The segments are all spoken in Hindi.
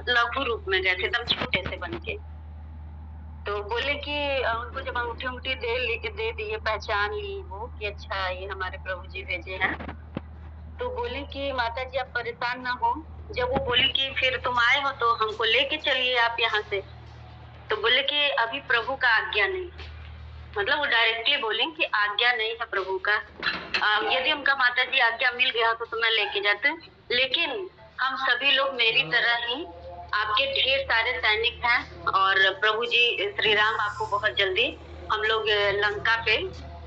लघु रूप में गए थे, एकदम छोटे से बन के। तो बोले कि उनको जब अंगूठी दे दिए, पहचान ली वो कि अच्छा ये हमारे प्रभु जी भेजे हैं। तो बोले कि माता जी आप परेशान ना हो। जब वो बोली कि फिर तुम आए हो तो हमको लेके चलिए आप यहाँ से। तो बोले कि अभी प्रभु का आज्ञा नहीं। मतलब वो डायरेक्टली बोले कि आज्ञा नहीं है प्रभु का। यदि उनका माता जी आज्ञा मिल गया तो मैं लेके जाते, लेकिन हम सभी लोग मेरी तरह ही आपके ढेर सारे सैनिक हैं और प्रभु जी श्री राम आपको बहुत जल्दी हम लोग लंका पे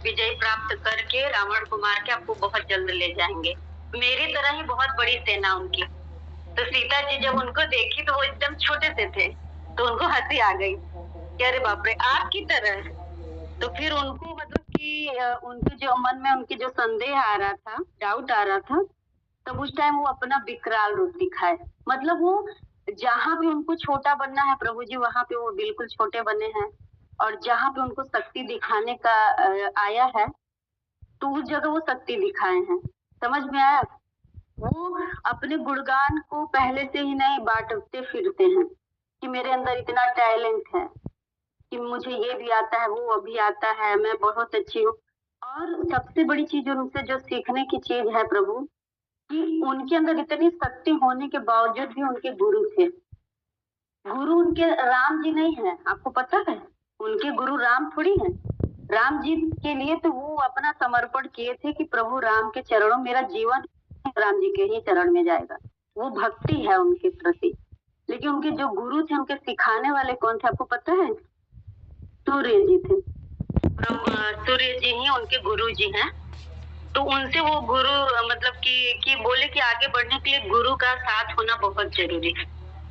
विजय प्राप्त करके रावण को मार के आपको बहुत जल्द ले जाएंगे। मेरी तरह ही बहुत बड़ी सेना उनकी। तो सीता जी जब उनको देखी तो वो एकदम छोटे से थे, तो उनको हंसी आ गई कि अरे बाप रे आपकी तरह। तो फिर उनको मतलब कि उनके जो मन में उनके जो संदेह आ रहा था, डाउट आ रहा था, तब उस टाइम वो अपना विकराल रूप दिखाए। मतलब वो जहाँ भी उनको छोटा बनना है प्रभु जी वहां पे वो बिल्कुल छोटे बने हैं, और जहाँ पे उनको शक्ति दिखाने का आया है तो उस जगह वो शक्ति दिखाए हैं। समझ में आया? वो अपने गुणगान को पहले से ही नहीं बांटते फिरते हैं कि मेरे अंदर इतना टैलेंट है कि मुझे ये भी आता है, वो भी आता है, मैं बहुत अच्छी हूँ। और सबसे बड़ी चीज उनसे जो सीखने की चीज है प्रभु, कि उनके अंदर इतनी शक्ति होने के बावजूद भी उनके गुरु थे। गुरु उनके राम जी नहीं है, आपको पता है? उनके गुरु राम थोड़ी हैं। राम जी के लिए तो वो अपना समर्पण किए थे कि प्रभु राम के चरणों, मेरा जीवन राम जी के ही चरण में जाएगा। वो भक्ति है उनके प्रति। लेकिन उनके जो गुरु थे, उनके सिखाने वाले कौन थे आपको पता है? सूर्य जी थे। सूर्य जी ही उनके गुरु जी हैं। तो उनसे वो गुरु मतलब कि बोले कि आगे बढ़ने के लिए गुरु का साथ होना बहुत जरूरी है।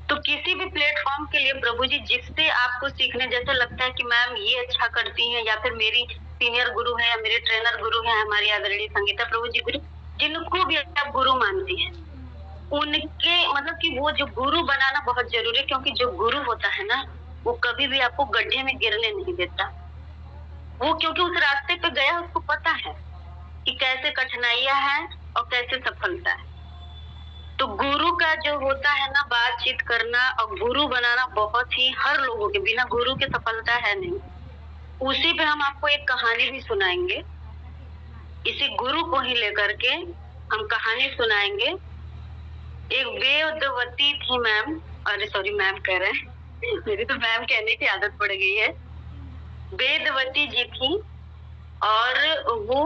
तो किसी भी प्लेटफॉर्म के लिए प्रभु जी जिससे आपको सीखने जैसा लगता है कि मैम ये अच्छा करती हैं, या फिर मेरी सीनियर गुरु है या मेरे ट्रेनर गुरु है, हमारी आदरणीय संगीता प्रभु जी गुरु, जिनको भी आप गुरु मानती हैं, उनके मतलब कि वो जो गुरु बनाना बहुत जरूरी है। क्योंकि जो गुरु होता है ना, वो कभी भी आपको गड्ढे में गिरने नहीं देता। वो क्योंकि उस रास्ते पे गया, उसको पता है कि कैसे कठिनाइयां हैं और कैसे सफलता है। तो गुरु का जो होता है ना बातचीत करना और गुरु बनाना, बहुत ही हर लोगों के बिना गुरु के सफलता है नहीं। उसी पे हम आपको एक कहानी भी सुनाएंगे। इसी गुरु को ही लेकर के हम कहानी सुनाएंगे। एक वेदवती थी मैम, अरे सॉरी मैम कह रहे हैं मेरी तो मैम कहने की आदत पड़ गई है। वेदवती जी थी और वो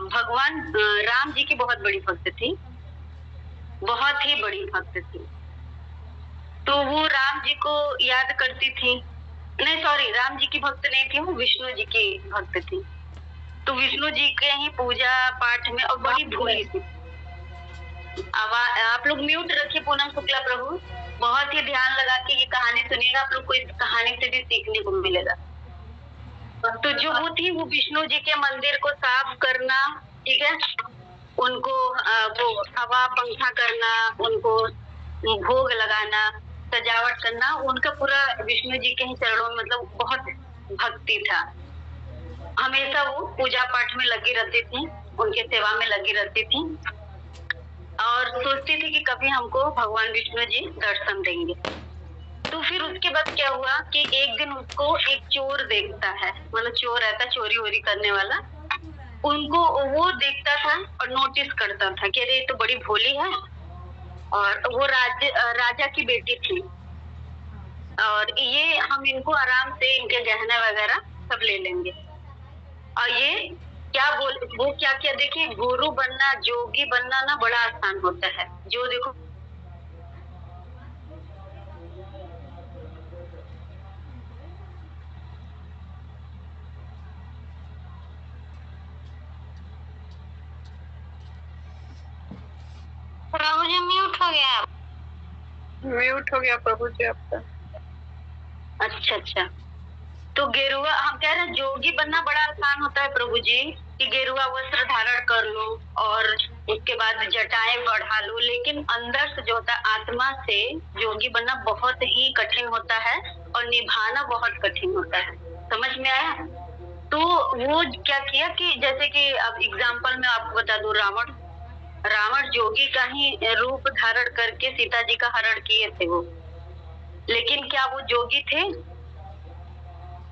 भगवान राम जी की बहुत बड़ी भक्त थी, बहुत ही बड़ी भक्त थी। तो वो राम जी को याद करती थी। नहीं सॉरी, राम जी की भक्त नहीं थी, वो विष्णु जी की भक्त थी। तो विष्णु जी के ही पूजा पाठ में, और बड़ी भोली थी। आप लोग म्यूट रखिए पूनम शुक्ला प्रभु, बहुत ही ध्यान लगा के ये कहानी सुनिएगा, आप लोग को इस कहानी से भी सीखने को मिलेगा। तो जो वो थी, वो विष्णु जी के मंदिर को साफ करना, ठीक है, उनको वो हवा पंखा करना, उनको भोग लगाना, सजावट करना, उनका पूरा विष्णु जी के ही चरणों में मतलब बहुत भक्ति था। हमेशा वो पूजा पाठ में लगी रहती थी, उनके सेवा में लगी रहती थी और सोचती थी कि कभी हमको भगवान विष्णु जी दर्शन देंगे। तो फिर उसके बाद क्या हुआ कि एक दिन उसको एक चोर देखता है, मतलब चोर रहता चोरी वोरी करने वाला, उनको वो देखता था और नोटिस करता था कि अरे ये तो बड़ी भोली है, और वो राजा की बेटी थी, और ये हम इनको आराम से इनके गहना वगैरह सब ले लेंगे। और ये वो क्या क्या देखिए, गुरु बनना, जोगी बनना ना बड़ा आसान होता है। जो देखो प्रभु जी म्यूट हो गया, म्यूट हो गया प्रभु जी आपका। अच्छा अच्छा। तो गेरुआ, हम कह रहे हैं जोगी बनना बड़ा आसान होता है प्रभु जी, कि गेरुआ वस्त्र धारण कर लो और उसके बाद जटाएं बढ़ा लो, लेकिन अंदर से जो होता है आत्मा से जोगी बनना बहुत ही कठिन होता है और निभाना बहुत कठिन होता है। समझ में आया? तो वो क्या किया कि जैसे कि अब एग्जाम्पल में आपको बता दूं, रावण जोगी का ही रूप धारण करके सीता जी का हरण किए थे वो, लेकिन क्या वो जोगी थे?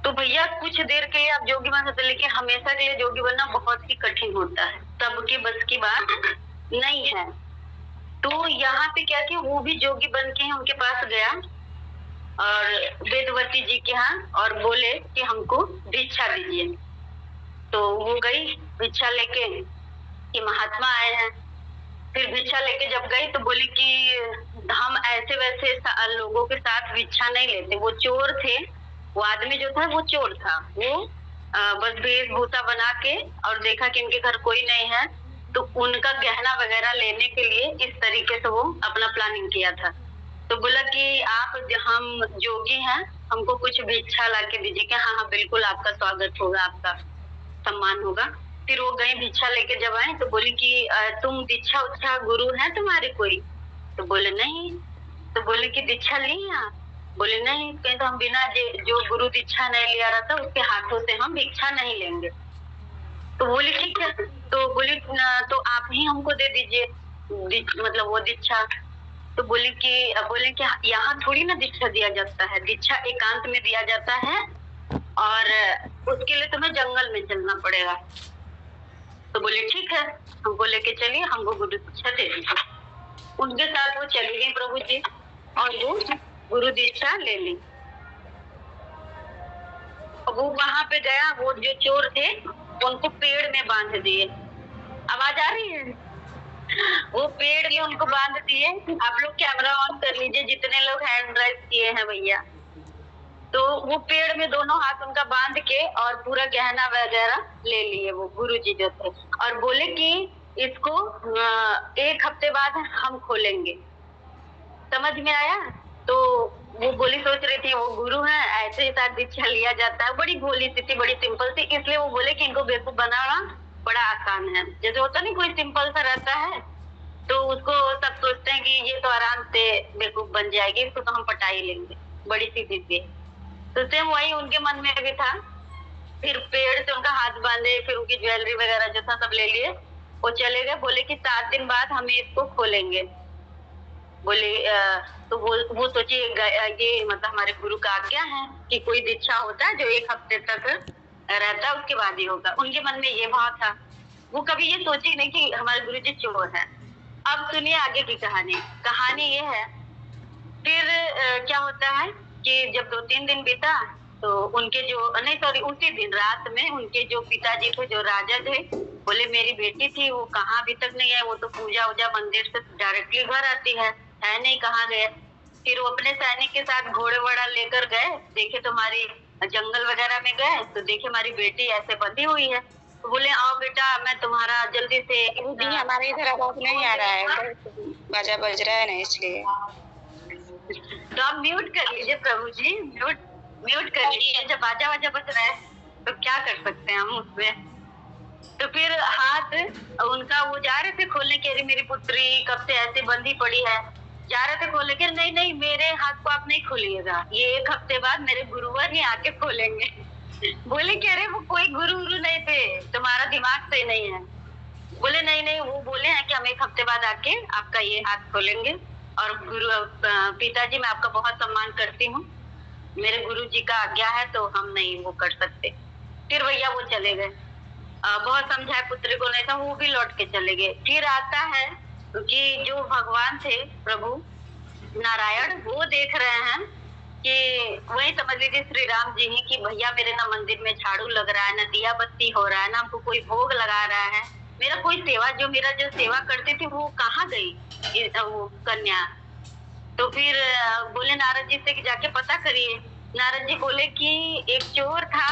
तो भैया कुछ देर के लिए आप जोगी बन सकते, लेकिन हमेशा के लिए जोगी बनना बहुत ही कठिन होता है, सबके बस की बात नहीं है। तो यहाँ पे क्या कि वो भी जोगी बन के उनके पास गया और वेदवती जी के यहाँ और बोले कि हमको भिक्षा दीजिए। तो वो गई भिक्षा लेके कि महात्मा आए हैं। फिर भिक्षा लेके जब गई तो बोली कि हम ऐसे वैसे लोगों के साथ भिक्षा नहीं लेते। वो चोर थे, वो आदमी जो था वो चोर था। वो बस वेशभूषा बना के और देखा कि इनके घर कोई नहीं है तो उनका गहना वगैरह लेने के लिए इस तरीके से वो अपना प्लानिंग किया था। तो बोला कि आप हम जोगी हैं, हमको कुछ भिक्षा ला के दीजिए। कि हाँ हाँ बिल्कुल आपका स्वागत होगा, आपका सम्मान होगा। फिर वो गए भिक्षा लेके जब आए तो बोली कि तुम दीक्षा उच्छा गुरु है तुम्हारे कोई? तो बोले नहीं। तो बोले कि दीक्षा ली आप? बोले नहीं। कहीं तो हम बिना जो गुरु दीक्षा नहीं लिया रहा था उसके हाथों से हम भिक्षा नहीं लेंगे। तो बोली ठीक है। तो बोली तो आप ही हमको दे दीजिए मतलब वो दीक्षा। तो बोले कि यहाँ थोड़ी ना दीक्षा दिया जाता है, दीक्षा एकांत में दिया जाता है और उसके लिए तुम्हें जंगल में चलना पड़ेगा। तो बोले ठीक है, हमको लेके चलिए, हमको गुरु दीक्षा दे दीजिए। उनके साथ वो चली गई प्रभु जी और वो गुरु दीक्षा ले ली। वो वहां पे गया, वो जो चोर थे उनको पेड़ में बांध दिए। आवाज आ रही है? वो पेड़ में उनको बांध दिए। आप लोग कैमरा ऑन कर लीजिए जितने लोग हैंड राइज किए हैं भैया। तो वो पेड़ में दोनों हाथ उनका बांध के और पूरा गहना वगैरह ले लिए वो गुरुजी जो थे और बोले कि इसको 1 हफ्ते बाद हम खोलेंगे। समझ में आया? तो वो बोली सोच रही थी वो गुरु है, ऐसे ही साथ दीक्षा लिया जाता है। बड़ी भोली सी थी, बड़ी सिंपल सी, इसलिए वो बोले कि इनको बेवकूफ बनाना बड़ा आसान है। जैसे होता नहीं कोई सिंपल सा रहता है तो उसको सब सोचते हैं कि ये तो आराम से बेवकूफ बन जाएगी, इसको तो हम पटा ही लेंगे, बड़ी सीधी सी। तो सेम वही उनके मन में भी था। फिर पेड़ से उनका हाथ बांधे, फिर उनकी ज्वेलरी वगैरह जो था सब ले लिए, वो चले गए। बोले कि 7 दिन बाद हम इसको खोलेंगे। बोले तो वो सोची ये मतलब हमारे गुरु का आज्ञा है कि कोई दीक्षा होता है जो 1 हफ्ते तक रहता है उसके बाद ही होगा। उनके मन में ये भाव था। वो कभी ये सोची नहीं कि हमारे गुरु जी चोर है। अब सुनिए आगे की कहानी ये है। फिर क्या होता है कि जब 2-3 दिन बीता तो उनके जो नहीं सॉरी उसी दिन रात में उनके जो पिताजी थे, जो राजा थे, बोले मेरी बेटी थी वो कहाँ अभी तक नहीं है, वो तो पूजा उजा मंदिर से डायरेक्टली घर आती है नहीं, कहाँ गए? फिर वो अपने सैनिक के साथ घोड़े वड़ा लेकर गए, देखे तुम्हारी जंगल वगैरह में गए तो देखे हमारी बेटी ऐसे बंधी हुई है। तो बोले आओ बेटा मैं तुम्हारा जल्दी से हमारे इधर आवाज नहीं आ रहा है, बाजा बज रहा है ना इसलिए। तो आप म्यूट कर लीजिए प्रभु जी, म्यूट कर लीजिए। जब बाजा वाजा बज रहा है तो क्या कर सकते हैं हम उसमें। तो फिर हाथ उनका वो जा रहे थे खोलने के, मेरी पुत्री कब से ऐसे बंधी पड़ी है, जा रहे थे खोलने के। नहीं नहीं मेरे हाथ को आप नहीं खोलिएगा, ये 1 हफ्ते बाद मेरे गुरुवर ही आके खोलेंगे। बोले कि अरे वो कोई गुरु नहीं थे, तुम्हारा दिमाग सही नहीं है। बोले नहीं नहीं वो बोले हैं कि हम 1 हफ्ते बाद आके आपका ये हाथ खोलेंगे और गुरु पिताजी मैं आपका बहुत सम्मान करती हूँ, मेरे गुरु जी का आज्ञा है तो हम नहीं वो कर सकते। फिर भैया वो चले गए। बहुत समझाए पुत्री को नहीं था, वो भी लौट के चले गए। फिर आता है कि जो भगवान थे प्रभु नारायण, वो देख रहे हैं कि वही समझ लीजिए श्री राम जी ही कि भैया मेरे ना मंदिर में झाड़ू लग रहा है, ना दिया बत्ती हो रहा है, ना हमको कोई भोग लगा रहा है, मेरा कोई सेवा जो सेवा करती थी वो कहाँ गई वो कन्या। तो फिर बोले नारद जी से कि जाके पता करिए। नारद जी बोले कि एक चोर था